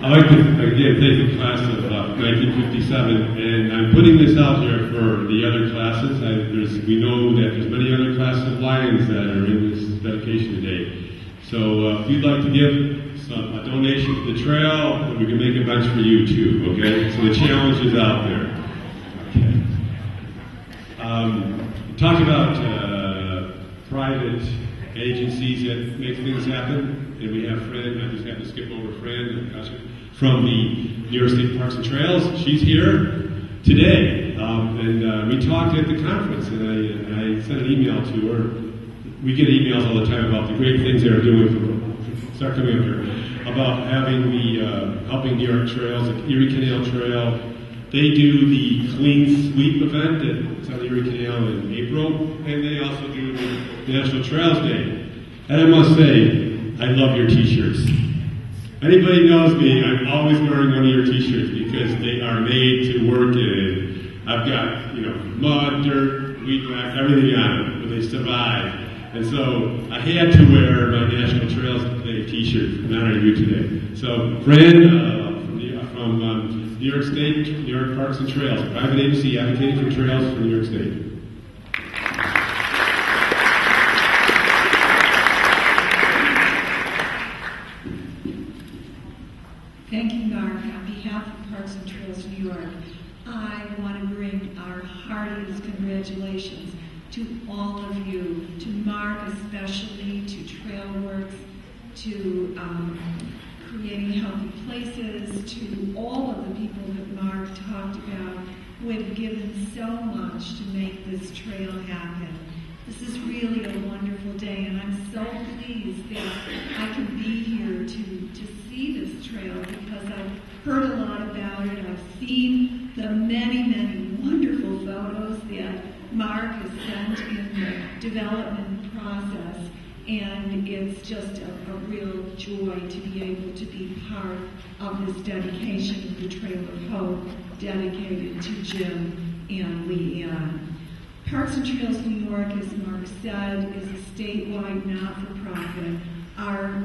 I'd like to, again, thank the class of 1957, and I'm putting this out there for the other classes. We know that there's many other classes of Lions that are in this dedication today. So if you'd like to give a donation to the trail, we can make a bunch for you too, okay? So the challenge is out there. Okay. Talk about private agencies that make things happen. And we have Fran, I just have to skip over Fran, from the New York State Parks and Trails. She's here today. And we talked at the conference, and I sent an email to her. We get emails all the time about the great things they're doing. Start coming up here. About having the helping New York trails, like Erie Canal Trail. They do the Clean Sweep event that's on the Erie Canal in April, and they also do the National Trails Day. And I must say, I love your t-shirts. Anybody knows me, I'm always wearing one of your t-shirts because they are made to work in. I've got, mud, dirt, weed whack, everything on them, but they survive. And so I had to wear my National Trails Day t-shirt in honor of you today. So Fran from New York State, New York Parks and Trails, private agency advocating for trails for New York State. Thank you, Mark. On behalf of Parks and Trails New York, I want to bring our heartiest congratulations to all of you, to Mark especially, to TrailWorks, to Creating Healthy Places, to all of the people that Mark talked about who have given so much to make this trail happen. This is really a wonderful day, and I'm so pleased that I can be here to see this trail because I've heard a lot about it. I've seen the many, many wonderful photos that Mark has sent in the development process, and it's just a real joy to be able to be part of this dedication of the Trail of Hope dedicated to Jim and Leanne. Parks and Trails New York, as Mark said, is a statewide not-for-profit. Our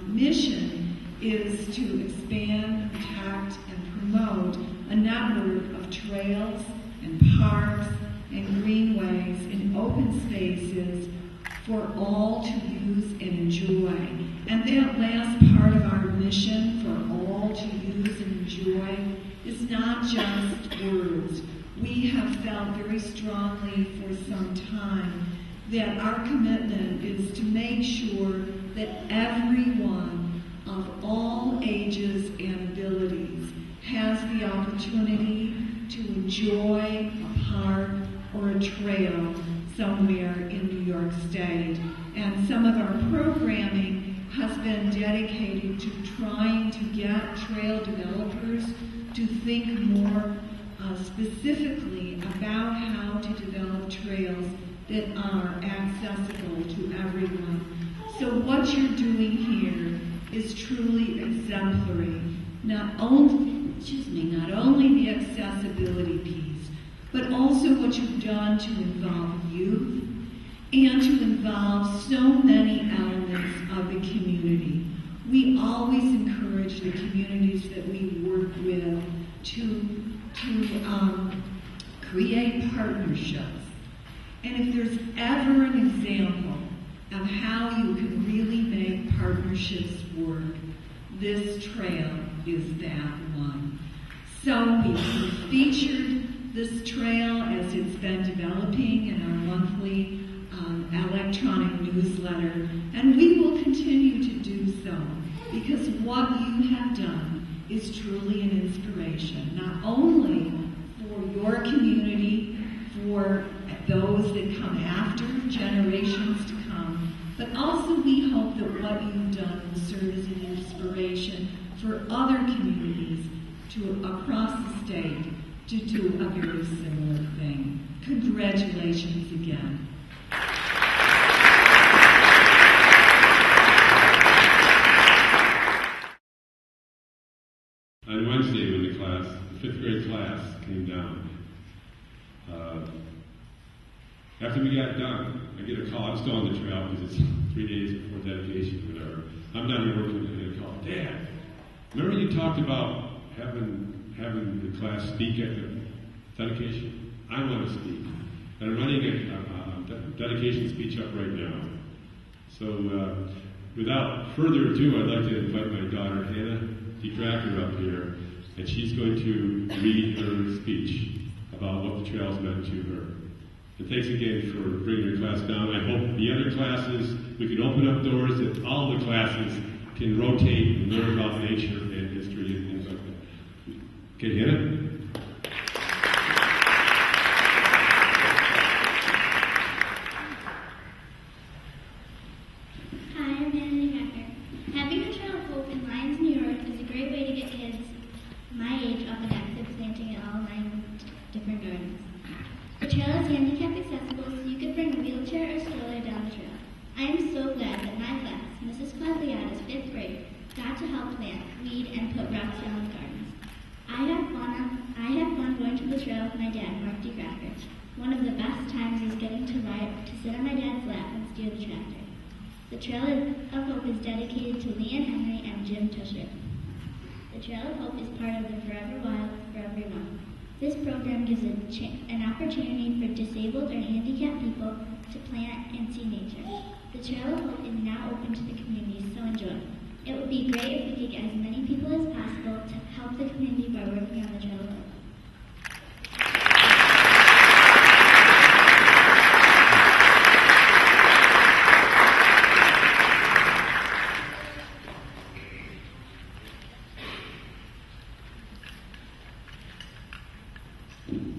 mission is to expand, protect, and promote a network of trails and parks and greenways and open spaces for all to use and enjoy. And that last part of our mission, for all to use and enjoy, is not just words. We have felt very strongly for some time that our commitment is to make sure that everyone of all ages and abilities has the opportunity to enjoy a park or a trail somewhere in New York State. And some of our programming has been dedicated to trying to get trail developers to think more specifically about how to develop trails that are accessible to everyone. So what you're doing here is truly exemplary. Not only the accessibility piece, but also what you've done to involve youth and to involve so many elements of the community. We always encourage the communities that we work with to create partnerships. And if there's ever an example of how you can really make partnerships work, this trail is that one. So we featured this trail as it's been developing in our monthly electronic newsletter, and we will continue to do so because what you have done is truly an inspiration, not only for your community, for those that come after, generations to come, but also we hope that what you've done will serve as an inspiration for other communities across the state to do a very similar thing. Congratulations again. On Wednesday, when the fifth grade class came down, after we got done, I get a call. I'm still on the trail because it's 3 days before dedication or whatever. I'm down here working, and I get a call. Dad, Remember you talked about having the class speak at the dedication? I want to speak. And I'm running a dedication speech up right now. So without further ado, I'd like to invite my daughter Hannah DeCracker up here, and she's going to read her speech about what the trails meant to her. And thanks again for bringing your class down. I hope the other classes, we can open up doors that all the classes can rotate and learn about nature and history and things like that. Okay, Hannah? Hi, I'm Hannah DeCracker. Having a Trail of Hope in Lyons, New York is a great way to get kids my age up and active planting in all 9 different gardens. The trail is handicap accessible, so you could bring a wheelchair or stroller down the trail. I am so glad that my class, Mrs. Quagliata's 5th grade, got to help plant, weed, and put rocks around the gardens. I have fun going to the trail with my dad, Mark DeCracker. One of the best times is getting to sit on my dad's lap and steer the tractor. The Trail of Hope is dedicated to Leanne Henry and Jim Tusher. The Trail of Hope is part of the Forever Wild for Everyone. This program gives an opportunity for disabled or handicapped people to plant and see nature. The Trail of Hope is now open to the community, so enjoy. It would be great if we could get as many people as possible to help the community by working on the Trail of Hope.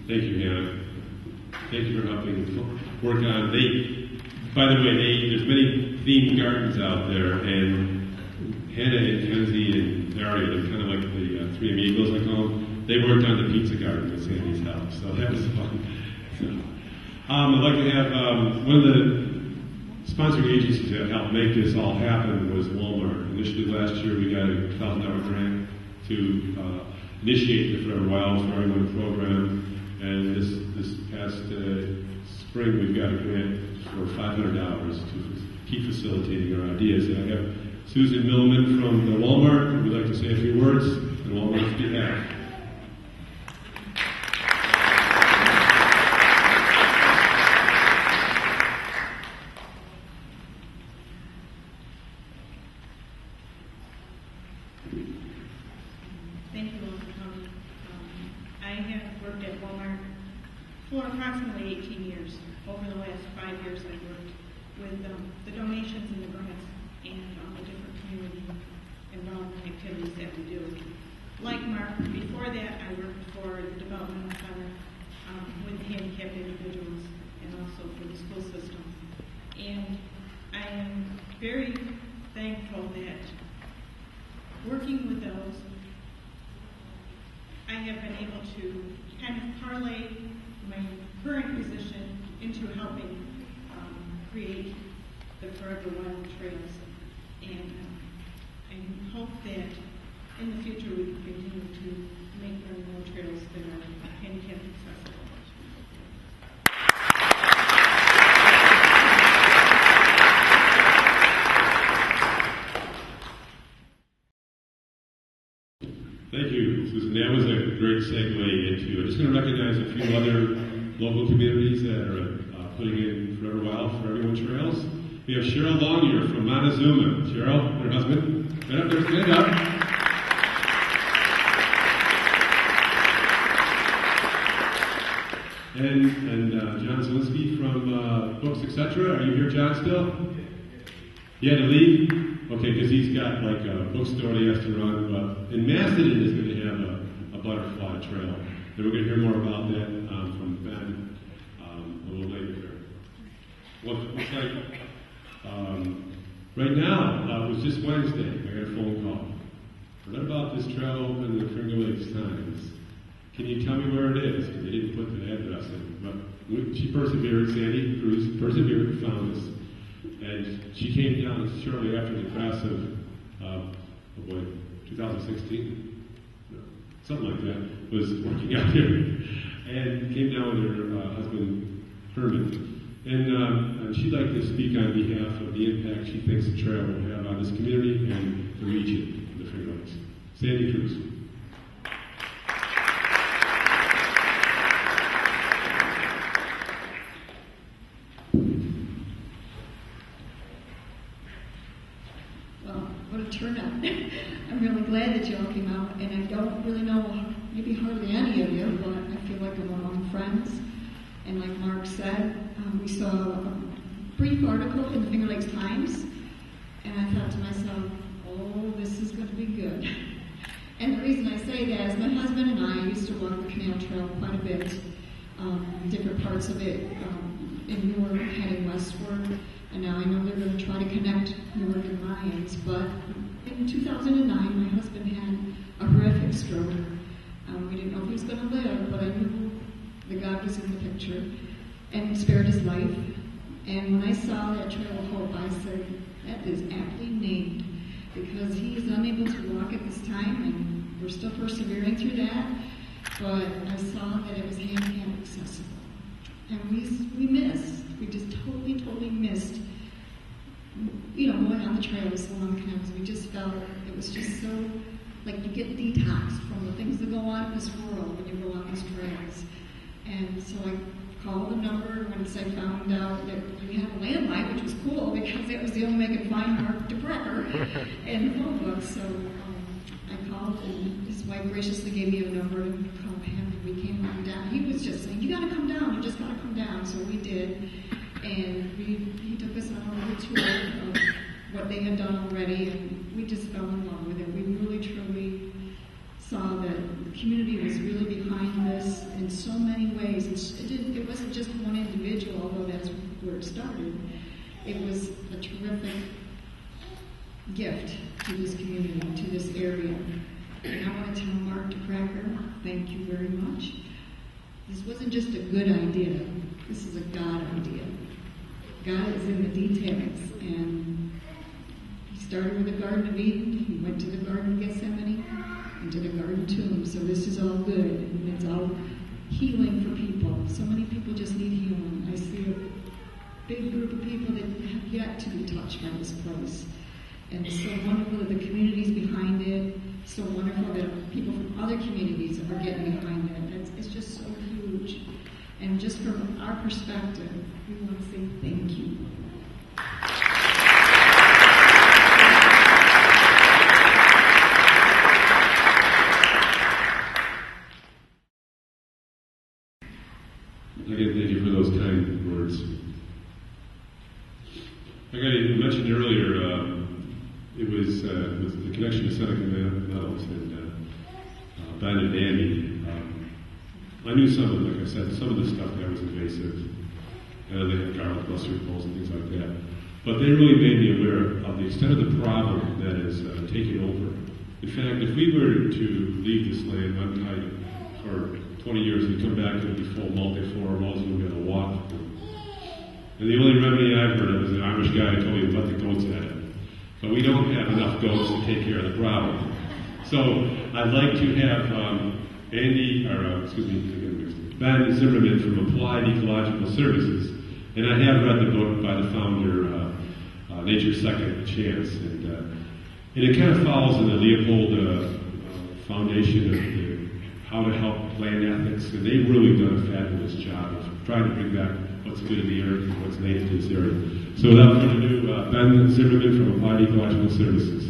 Thank you, Hannah. Thank you for helping work on. By the way, there's many themed gardens out there, and Hannah and Kenzie and Daria, they're kind of like the three amigos, I call them. They worked on the pizza garden with Sandy's help, so that was fun. So, I'd like to have one of the sponsoring agencies that helped make this all happen was Walmart. Initially last year, we got a $1,000 grant to initiate the Forever Wild for Everyone program. And this past spring, we've got a grant for $500 to keep facilitating our ideas. And I have Susan Millman from the Walmart who would like to say a few words on Walmart's behalf. Thank you all for coming. I have worked at Walmart for approximately 18 years. Over the last 5 years, I've worked with the donations and the grants and the different community involvement activities that we do. Like Mark, before that, I worked for the Developmental Center with handicapped individuals and also for the school system. And I am very thankful that working with those, I have been able to kind of parlay my current position into helping create the Forever Wild Trails. And I hope that in the future we can continue to make Forever Wild Trails that are handicap accessible. Thank you, Susan. That was a great segue into. I'm just going to recognize a few other local communities that are putting in Forever Wild for Everyone Trails. We have Cheryl Longyear from Montezuma. Cheryl, her husband. Stand up there, stand up. And John Zielinski from Books, Etc. Are you here, John, still? He had to leave? Okay, because he's got like a bookstore he has to run. But in Macedon is going to have a butterfly trail. And we're going to hear more about that from Ben a little later. Well, looks like right now, it was just Wednesday. I got a phone call. I read about this trail in the Finger Lakes Times. Can you tell me where it is? Because they didn't put the address in. But she persevered, Sandy Cruz persevered, found us. And she came down shortly after the crash of 2016? No, something like that, was working out there. And came down with her husband, Herman. And she'd like to speak on behalf of the impact she thinks the trail will have on this community and the region of the Finger Lakes. Sandy Cruz. Well, what a turnout. I'm really glad that you all came out, and I don't really know, maybe hardly any of you, but I feel like I'm among friends. And like Mark said, we saw a brief article in the Finger Lakes Times, and I thought to myself, oh, this is going to be good. And the reason I say that is my husband and I used to walk the Canal Trail quite a bit, different parts of it in Newark, heading westward. And now I know they're going to try to connect Newark and Lyons, but in 2009, my husband had a horrific stroke. We didn't know if he was going to live, but I knew that God was in the picture and spared his life. And when I saw that Trail of Hope, I said, that is aptly named, because he is unable to walk at this time, and we're still persevering through that. But I saw that it was handicap accessible. And we missed. We just totally missed, going on the trails along the canals. We just felt it was just so, like you get detoxed from the things that go on in this world when you go on these trails. And so I called the number once I found out that we had a landline, which was cool because it was the only way I could find Mark DeBrecker in the phone book. So I called, and his wife graciously gave me a number to call him, and we came on down. He was just saying, you got to come down, you just got to come down. So we did, and he took us on a little tour of what they had done already, and we just fell in love with it. We really, truly saw that the community was really behind this in so many ways. It wasn't just one individual, although that's where it started. It was a terrific gift to this community, to this area. And I want to tell Mark DeCracker, thank you very much. This wasn't just a good idea. This is a God idea. God is in the details. And he started with the Garden of Eden. He went to the Garden of Gethsemane, and to the Garden Tomb. So this is all good. And it's all healing for people. So many people just need healing. I see a big group of people that have yet to be touched by this place. And it's so wonderful that the community's behind it. So wonderful that people from other communities are getting behind it. It's just so huge. And just from our perspective, we want to say thank you. Again, thank you for those kind words. I mentioned earlier, it was the connection to Seneca Meadows and Ben and Andy. I knew some of, like I said, some of the stuff there was invasive. They had garlic buster poles and things like that. But they really made me aware of the extent of the problem that is taking over. In fact, if we were to leave this land untied for 20 years and come back, it would be full multi-floor walls and we'd be able to walk through. And the only remedy I've heard of is an Irish guy who told me to let the goats at it. But we don't have enough goats to take care of the problem. So I'd like to have Ben Zimmerman from Applied Ecological Services. And I have read the book by the founder, Nature's Second Chance. And it kind of follows in the Leopold foundation of how to help land ethics. And they've really done a fabulous job of trying to bring back what's good in the earth and what's native to this area. So without further ado, Ben Zimmerman from Applied Ecological Services.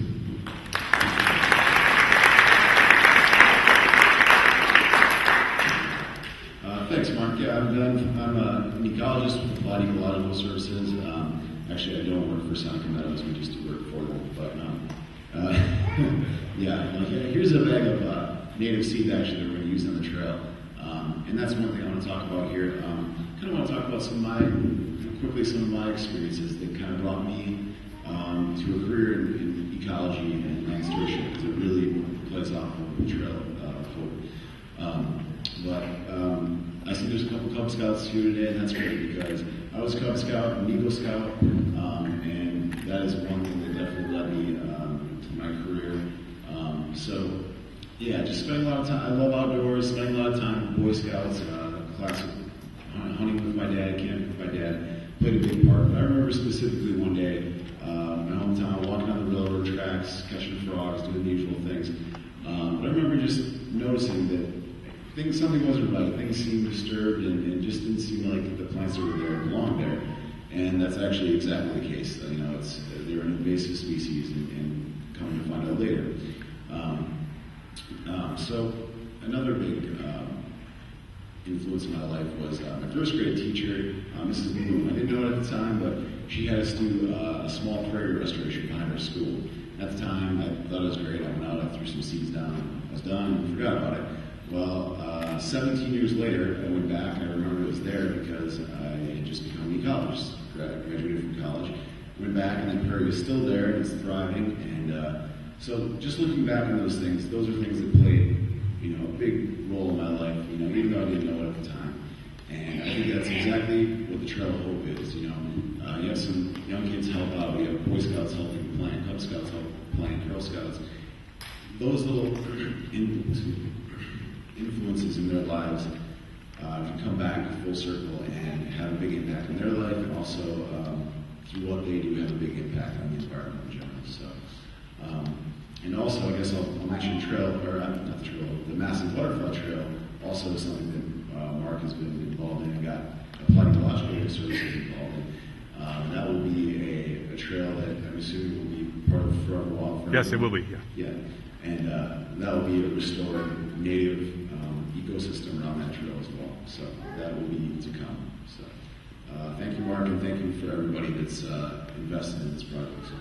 Thanks, Mark. Yeah, I'm an ecologist with Applied Ecological Services. Actually, I don't work for Seneca Meadows. We just work for them. But here's a bag of native seed actually that we're going to use on the trail. And that's one thing I want to talk about here. Kind of want to talk about some of my experiences that kind of brought me to a career in ecology and land stewardship, because it really plays off of the Trail of Hope. I see there's a couple Cub Scouts here today, and that's great because I was a Cub Scout and Eagle Scout, and that is one thing that definitely led me to my career. Just spending a lot of time. I love outdoors, spending a lot of time with Boy Scouts, classic hunting with my dad, camping with my dad, played a big part. But I remember specifically one day, my hometown, walking on the railroad tracks, catching frogs, doing the usual things. But I remember just noticing that something wasn't right. Things seemed disturbed and just didn't seem like the plants that were there belonged there. And that's actually exactly the case. They're an invasive species, and coming to find out later. So another big influence in my life was my first grade teacher, Mrs. Bloom. I didn't know it at the time, but she had us do a small prairie restoration behind our school. At the time, I thought it was great. I went out, I threw some seeds down, I was done, and forgot about it. Well, 17 years later, I went back, and I remember it was there because I had just become an ecologist, graduated from college. Went back, and the prairie was still there, and it's thriving. And so just looking back on those things, those are things that played, a big role in my life, even though I didn't know it at the time. And I think that's exactly what the Trail of Hope is, You have some young kids help out. We have Boy Scouts helping plant, Cub Scouts help plant, Girl Scouts. Those little influences in their lives can come back full circle and have a big impact in their life, and also through what they do have a big impact on the environment in general. So, and also, I guess I'll mention the Massive Waterfowl Trail also is something that Mark has been involved in and got Applied Ecological Services involved in. That will be a trail that I'm assuming will be part of Forever Wildfire. Yes, it will be, yeah. Yeah, and that will be a restored native ecosystem around that trail as well. So that will be to come. So thank you, Mark, and thank you for everybody that's invested in this project. So.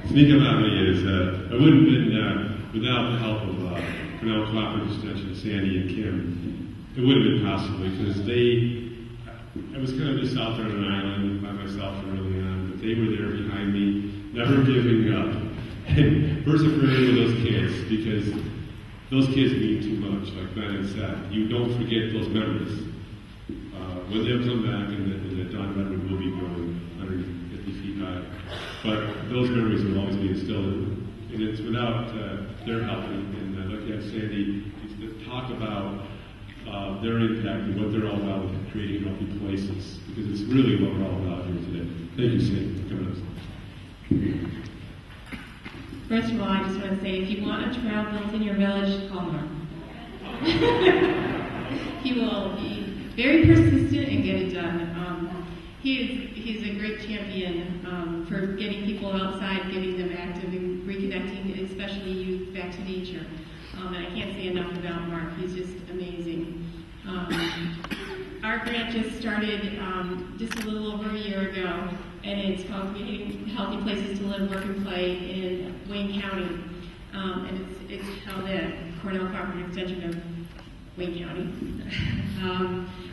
Speaking about me is, I wouldn't have been, without the help of Cornell Cooperative Extension, Sandy and Kim, it wouldn't have been possible because I was kind of just out there on an island by myself early on, but they were there behind me, never giving up, and persevering with those kids because those kids mean too much, like Ben had said. You don't forget those memories. When they come back and the Don Redwood will be growing 150 feet high. But those memories will always be instilled, and it's without their help. And looking at Sandy, to talk about their impact and what they're all about with creating healthy places, because it's really what we're all about here today. Thank you, Sandy, for coming up. First of all, I just want to say, if you want a trail built in your village, call Mark. He will be very persistent and get it done. He's a great champion for getting people outside, getting them active, and reconnecting, especially youth, back to nature. And I can't say enough about Mark. He's just amazing. Our grant just started just a little over a year ago, and it's called Creating Healthy Places to Live, Work, and Play in Wayne County. And it's held at Cornell Cooperative Extension of Wayne County.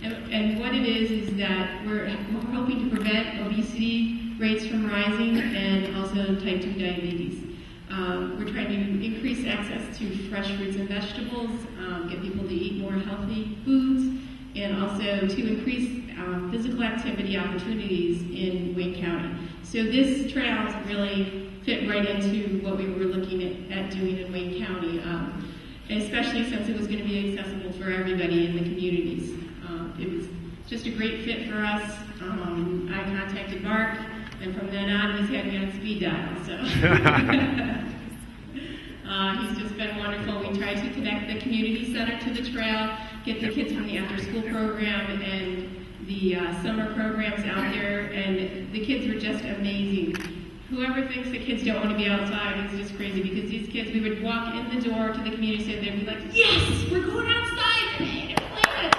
And what it is that we're hoping to prevent obesity rates from rising and also type 2 diabetes. We're trying to increase access to fresh fruits and vegetables, get people to eat more healthy foods, and also to increase physical activity opportunities in Wayne County. So this trail really fit right into what we were looking at doing in Wayne County. Especially since it was going to be accessible for everybody in the communities. It was just a great fit for us. I contacted Mark, and from then on, he's had me on speed dial. So he's just been wonderful. We tried to connect the community center to the trail, get the kids from the after-school program and the summer programs out there, and the kids were just amazing. Whoever thinks that kids don't want to be outside is just crazy, because these kids, we would walk in the door to the community center, they'd be like, yes, we're going outside today to play it.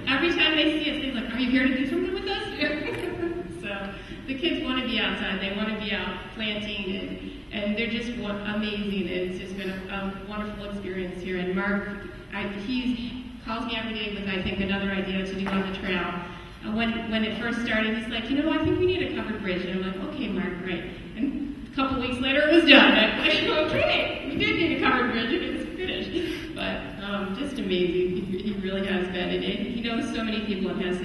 Every time they see us, they're like, are you here to do something with us? So the kids want to be outside, they want to be out planting, and they're just amazing. It's just been a wonderful experience here. And Mark, he calls me every day with, I think, another idea to do on the trail. When it first started, he's like, I think we need a covered bridge. And I'm like, okay, Mark, great. And a couple weeks later, it was done. I'm like, okay, we did need a covered bridge, and it's finished. But just amazing. He really has been. And he knows so many people and has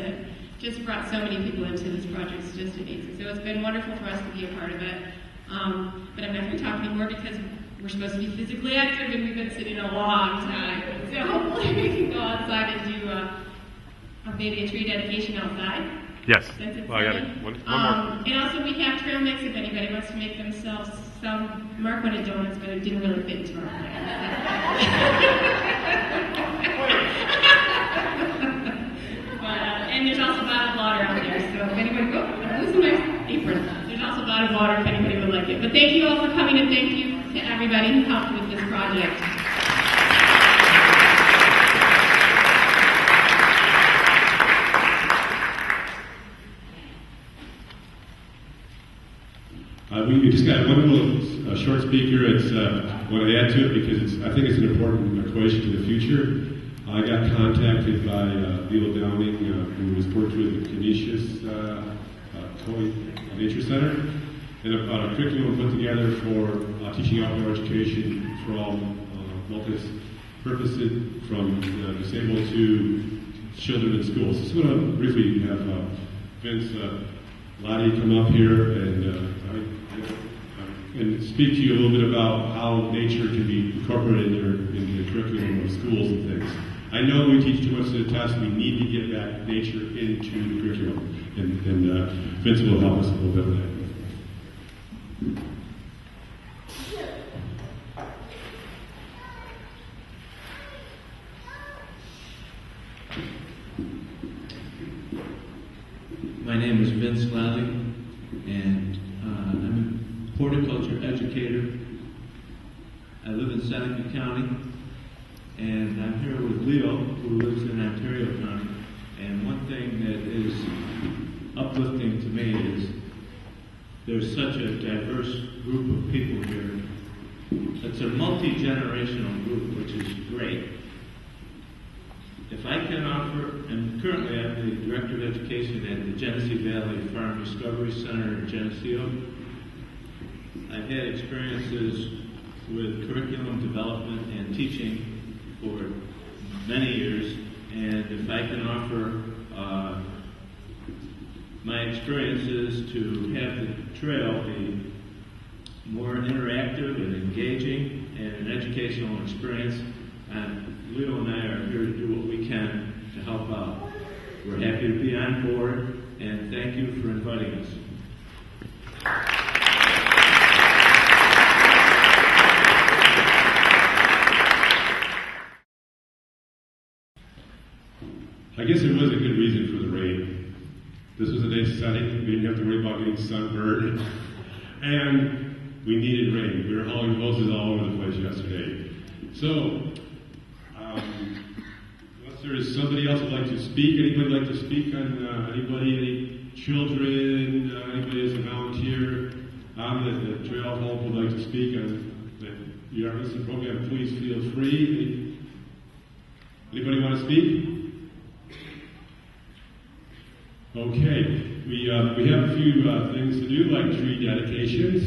just brought so many people into this project. It's just amazing. So it's been wonderful for us to be a part of it. But I'm not going to talk anymore because we're supposed to be physically active, and we've been sitting a long time. So hopefully we can go outside and do maybe a tree dedication outside. Yes. Since it's Well, I got sunny. one more. And also we have trail mix if anybody wants to make themselves some. Mark wanted donuts, but it didn't really fit into our plan. And there's also bottled water out there, so if anybody, I'm losing my apron. There's also bottled water if anybody would like it. But thank you all for coming, and thank you to everybody who helped with this project. We just got one little short speaker. It's want to add to it because I think it's an important equation to the future. I got contacted by Leo Downing, who was worked with the Canisius Toy Nature Center, and about a curriculum put together for teaching outdoor education for all multi-purposes, from disabled to children in schools. So I'm going to briefly have Vince Lottie come up here and speak to you a little bit about how nature can be incorporated in the curriculum of schools and things. I know we teach too much to the test. We need to get back nature into the curriculum, and Vince will help us a little bit with that. My name is Vince Lally, and I'm a horticulture educator. I live in Seneca County, and I'm here with Leo, who lives in Ontario County. And one thing that is uplifting to me is there's such a diverse group of people here. It's a multi-generational group, which is great. If I can offer, and currently I'm the Director of Education at the Genesee Valley Farm Discovery Center in Geneseo. I've had experiences with curriculum development and teaching for many years, and if I can offer my experiences to have the trail be more interactive and engaging and an educational experience, Leo and I are here to do what we can to help out. We're happy to be on board, and thank you for inviting us. I guess there was a good reason for the rain. This was a nice setting. We didn't have to worry about getting sunburned. And we needed rain. We were hauling hoses all over the place yesterday. So, unless there is somebody else who'd like to speak, anybody like to speak on any children, anybody as a volunteer on the trail help would like to speak on the RSC program, please feel free. Anybody want to speak? Okay, we have a few things to do, like tree dedications.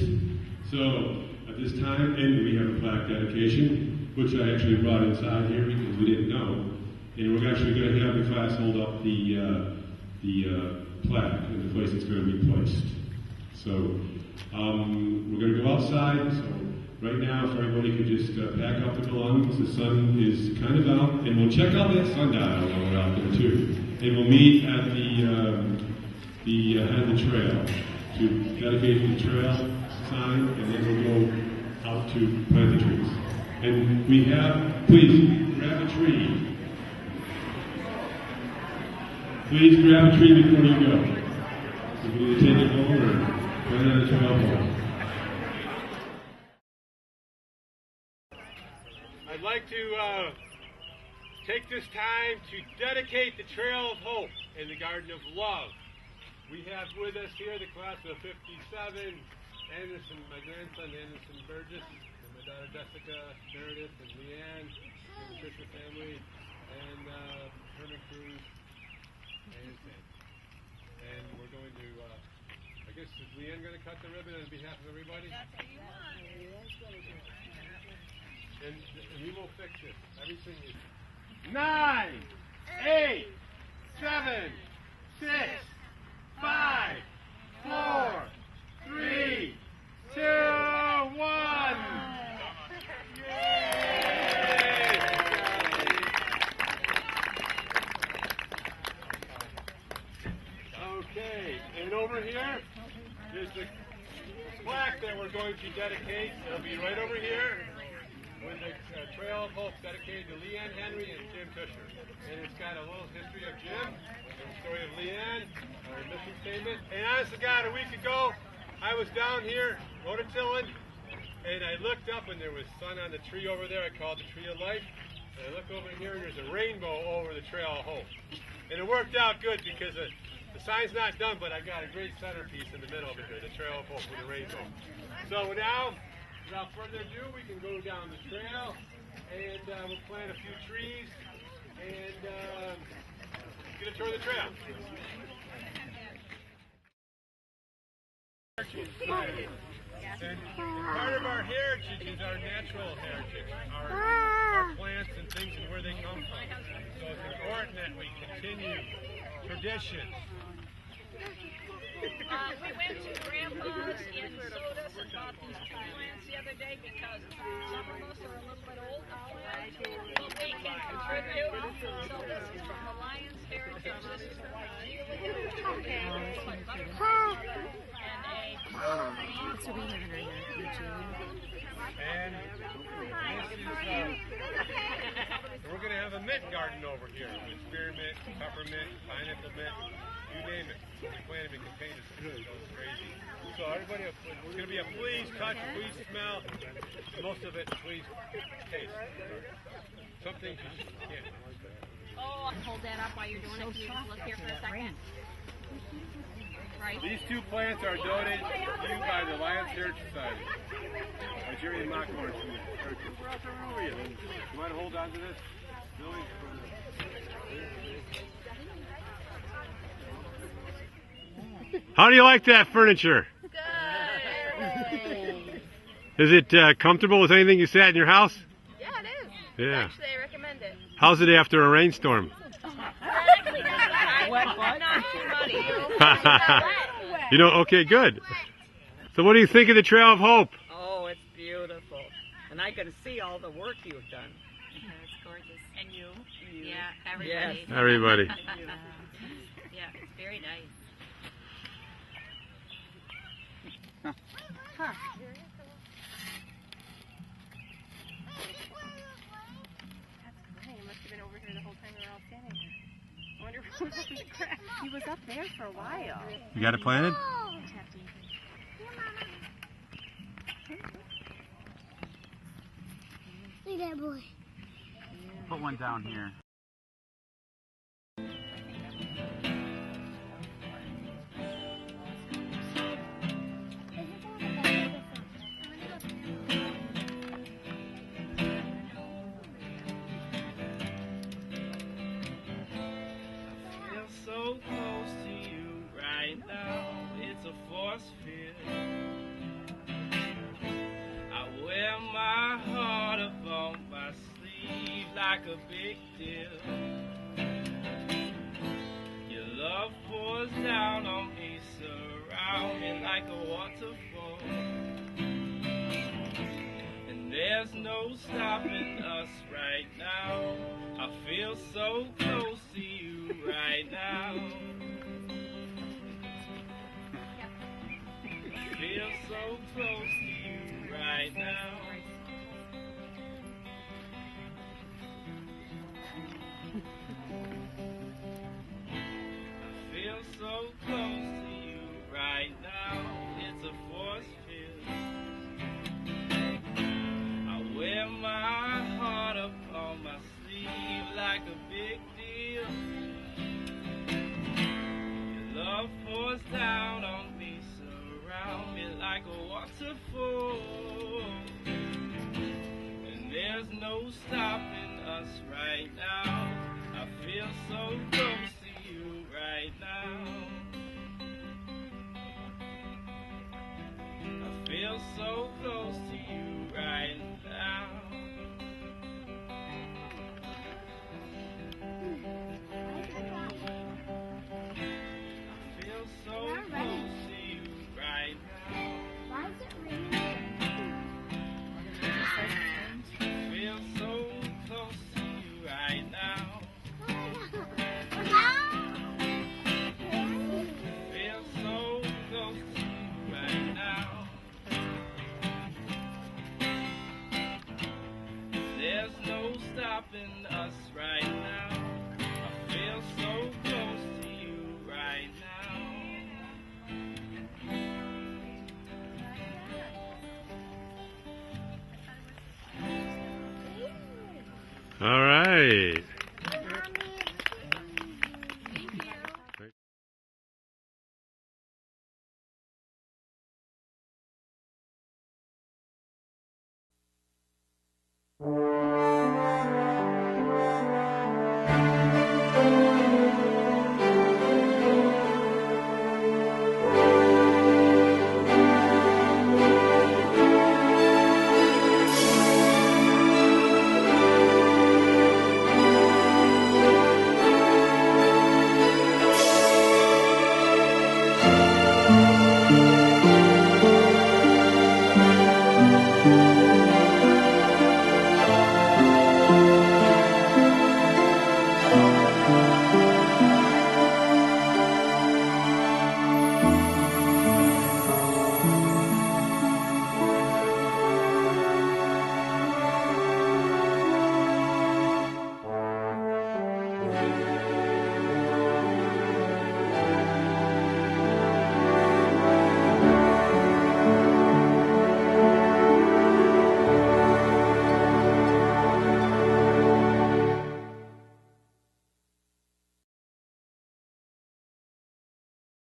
So at this time, and we have a plaque dedication, which I actually brought inside here because we didn't know. And we're actually going to have the class hold up the plaque in the place it's going to be placed. So we're going to go outside. So right now, if everybody could just pack up the belongings, the sun is kind of out, and we'll check out that sundial while we're out there too. And we'll meet at the head of the trail to dedicate the trail sign, and then we'll go out to plant the trees. And we have, please grab a tree. Please grab a tree before you go. You can either take it home or plant it on the trail hole. I'd like to take this time to dedicate the Trail of Hope in the Garden of Love. We have with us here the class of 57, Anderson, my grandson Anderson Burgess, and my daughter Jessica, Meredith, and Leanne, and the Fisher family, and Herman Cruz, and Sam. And we're going to, I guess, is Leanne going to cut the ribbon on behalf of everybody? That's what you want. And we will fix it. Everything is 9, 8, 7, 6, 5, 4, 3, 2, 1. Yay! we're going to dedicate, it'll be right over here, with the Trail of Hope dedicated to Leanne Henry and Jim Tusher. And it's got a little history of Jim, and the story of Leanne, our mission statement. And honest to God, a week ago, I was down here, Rototillan, and I looked up and there was sun on the tree over there. I called the Tree of Life. And I look over here and there's a rainbow over the Trail of Hope. And it worked out good because the sign's not done, but I got a great centerpiece in the middle of it here, the Trail of Hope with a rainbow. So now, without further ado, we can go down the trail and we'll plant a few trees and get a tour of the trail. And part of our heritage is our natural heritage, our plants and things and where they come from. So it's important that we continue traditions. We went to Grandpa's in Sodas and bought these two plants the other day because some of us are a little bit old now, but we can contribute. So this is from the Lions Heritage. This is from So we have it right here. And we're going to have a mint garden over here with spearmint, peppermint, pineapple mint, you name it. We plant them in containers. It goes crazy. So everybody, it's going to be a please touch, please smell, most of it please taste. Some things you just can't. Oh, hold that up while you're doing it. Can you just look here for a second? Right. These two plants are donated to you by the Lions Heritage Society. By Jerry and Mockhorn from the Heritage. You want to hold on to this? Billy? How do you like that furniture? Good. Is it comfortable with anything you sat in your house? Yeah, it is. Yeah. Actually, I recommend it. How's it after a rainstorm? Not too muddy. You know, okay, good. So what do you think of the Trail of Hope? Oh, it's beautiful. And I can see all the work you've done. It's gorgeous. And you? Yeah, everybody. Yes. Everybody. Yeah, it's very nice. He must have been over here the whole time we were all standing here. I wonder if what happened to Craig. He was up there for a while. You got it planted? Look at that boy. Put one down here. So close to you right now, it's a force field. I wear my heart up on my sleeve like a big deal. Your love pours down on me, surround me like a waterfall. And there's no stopping us right now. I feel so close to you right now. I feel so close to you right now. I feel so close to you right now. It's a force field. I wear my heart up on my sleeve like a big deal. Your love pours down on me, surround me like a waterfall. And there's no stopping us right now. I feel so close to you right now. I feel so close to you right now. I feel so close to you right now. Why is it raining? I feel so close to you right now. Feel so close to you right now. there's no stopping us right now. I feel so close to you right now. All right.